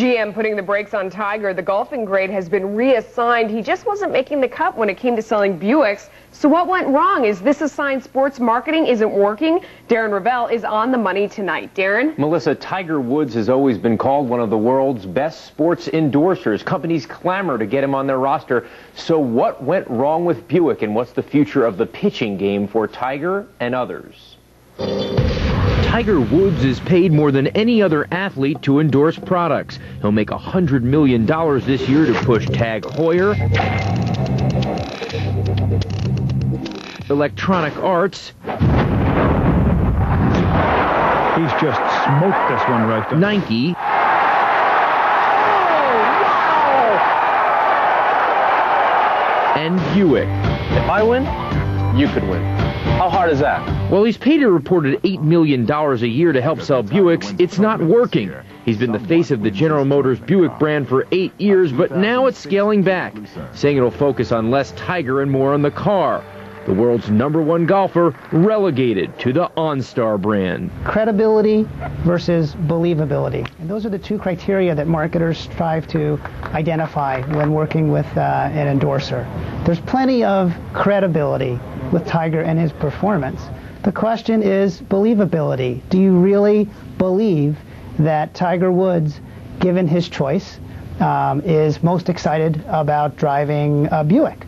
GM putting the brakes on Tiger. The golfing great has been reassigned. He just wasn't making the cut when it came to selling Buicks. So what went wrong? Is this a sign sports marketing isn't working? Darren Rovell is on the money tonight. Darren? Melissa, Tiger Woods has always been called one of the world's best sports endorsers. Companies clamor to get him on their roster. So what went wrong with Buick, and what's the future of the pitching game for Tiger and others? Tiger Woods is paid more than any other athlete to endorse products. He'll make $100 million this year to push Tag Heuer, Electronic Arts. He's just smoked this one right there. Nike. And Buick. If I win, you could win. How hard is that? While he's paid a reported $8 million a year to help sell Buicks, it's not working. He's been the face of the General Motors Buick brand for 8 years, but now it's scaling back, saying it'll focus on less Tiger and more on the car. The world's #1 golfer relegated to the OnStar brand. Credibility versus believability. And those are the two criteria that marketers strive to identify when working with an endorser. There's plenty of credibility with Tiger and his performance. The question is believability. Do you really believe that Tiger Woods, given his choice, is most excited about driving a Buick?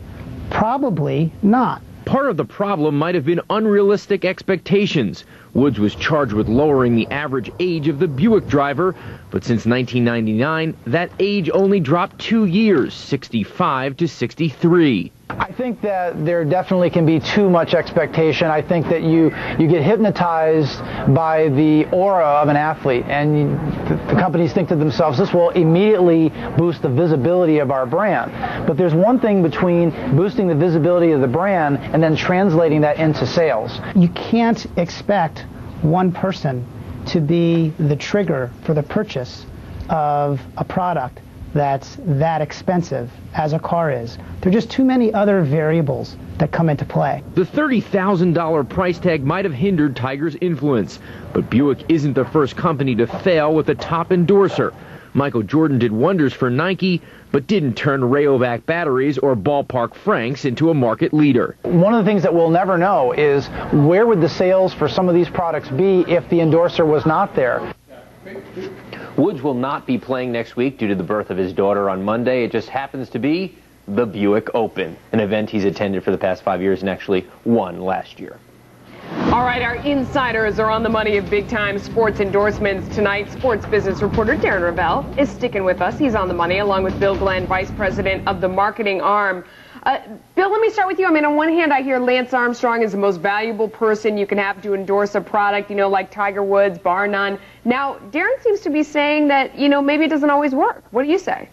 Probably not. Part of the problem might have been unrealistic expectations. Woods was charged with lowering the average age of the Buick driver, but since 1999, that age only dropped 2 years, 65 to 63. I think that there definitely can be too much expectation. I think that you get hypnotized by the aura of an athlete, and the companies think to themselves, this will immediately boost the visibility of our brand. But there's one thing between boosting the visibility of the brand and then translating that into sales. You can't expect one person to be the trigger for the purchase of a product that's that expensive as a car is. There are just too many other variables that come into play. The $30,000 price tag might have hindered Tiger's influence, but Buick isn't the first company to fail with a top endorser. Michael Jordan did wonders for Nike, but didn't turn Rayovac batteries or Ballpark Franks into a market leader. One of the things that we'll never know is where would the sales for some of these products be if the endorser was not there. Woods will not be playing next week due to the birth of his daughter on Monday. It just happens to be the Buick Open, an event he's attended for the past 5 years and actually won last year. All right, our insiders are on the money of big-time sports endorsements tonight. Sports business reporter Darren Rovell is sticking with us. He's on the money, along with Bill Glenn, vice president of the marketing arm. Bill, let me start with you. I mean, on one hand, I hear Lance Armstrong is the most valuable person you can have to endorse a product, you know, like Tiger Woods, bar none. Now, Darren seems to be saying that, you know, maybe it doesn't always work. What do you say?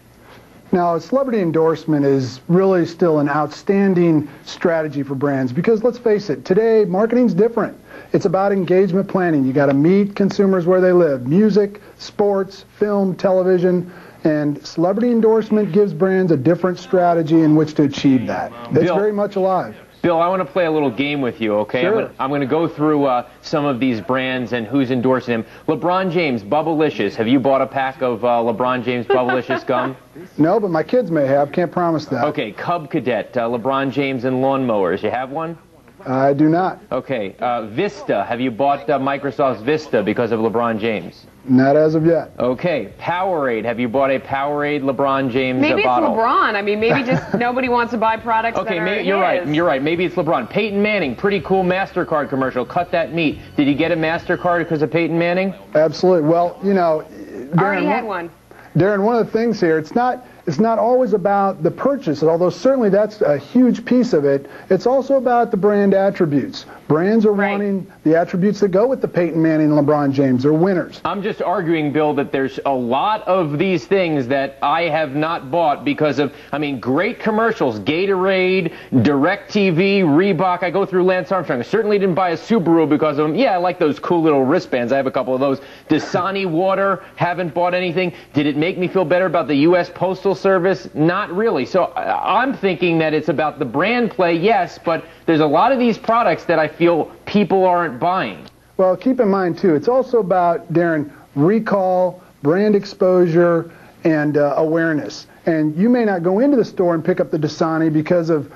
Now, celebrity endorsement is really still an outstanding strategy for brands because, let's face it, today marketing's different. It's about engagement planning. You got to meet consumers where they live. Music, sports, film, television. And celebrity endorsement gives brands a different strategy in which to achieve that. It's very much alive. Bill, I want to play a little game with you, okay? Sure. I'm going to go through some of these brands and who's endorsing them. LeBron James, Bubblicious. Have you bought a pack of LeBron James Bubblicious gum? No, but my kids may have. Can't promise that. Okay, Cub Cadet, LeBron James and lawnmowers. You have one? I do not. Okay, Vista. Have you bought Microsoft's Vista because of LeBron James? Not as of yet. Okay, Powerade. Have you bought a Powerade LeBron James maybe bottle? Maybe it's LeBron. I mean, maybe just nobody wants to buy products that are you're right. You're right. Maybe it's LeBron. Peyton Manning, pretty cool MasterCard commercial. Cut that meat. Did he get a MasterCard because of Peyton Manning? Absolutely. Well, you know, Darren, already had one. Darren, one of the things here, it's not always about the purchase, although certainly that's a huge piece of it. It's also about the brand attributes. Brands are wanting the attributes that go with the Peyton Manning and LeBron James. They're winners. I'm just arguing, Bill, that there's a lot of these things that I have not bought because of, I mean, great commercials. Gatorade, DirecTV, Reebok. I go through Lance Armstrong. I certainly didn't buy a Subaru because of them. Yeah, I like those cool little wristbands. I have a couple of those. Dasani water, haven't bought anything. Did it make me feel better about the U.S. Postal Service? Not really. So I'm thinking that it's about the brand play, yes, but there's a lot of these products that I feel people aren't buying. Well, keep in mind, too, it's also about, Darren, recall, brand exposure, and awareness. And you may not go into the store and pick up the Dasani because of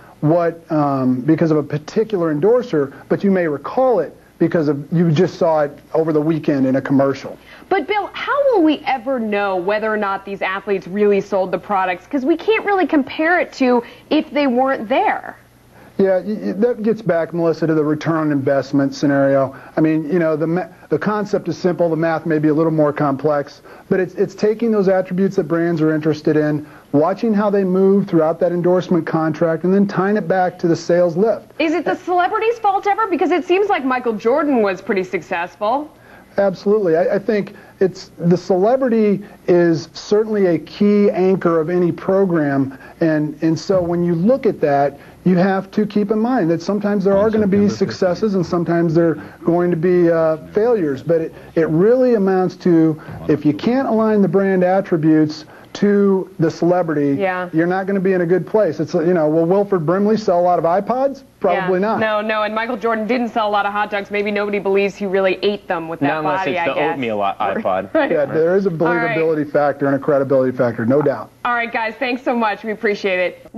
a particular endorser, but you may recall it because you just saw it over the weekend in a commercial. But Bill, how will we ever know whether or not these athletes really sold the products? Because we can't really compare it to if they weren't there. Yeah, that gets back, Melissa, to the return on investment scenario. I mean, you know, the concept is simple. The math may be a little more complex, but it's taking those attributes that brands are interested in, watching how they move throughout that endorsement contract, and then tying it back to the sales lift. Is it the celebrity's fault ever? Because it seems like Michael Jordan was pretty successful. Absolutely. I think the celebrity is certainly a key anchor of any program, and so when you look at that, you have to keep in mind that sometimes there are going to be successes and sometimes there are going to be failures, but it really amounts to, if you can't align the brand attributes to the celebrity, you're not going to be in a good place. It's, you know, will Wilford Brimley sell a lot of iPods? Probably not. No, and Michael Jordan didn't sell a lot of hot dogs. Maybe nobody believes he really ate them with that body, I guess. Not unless it's the oatmeal iPod. Right. Yeah, there is a believability factor and a credibility factor, no doubt. All right, guys, thanks so much. We appreciate it.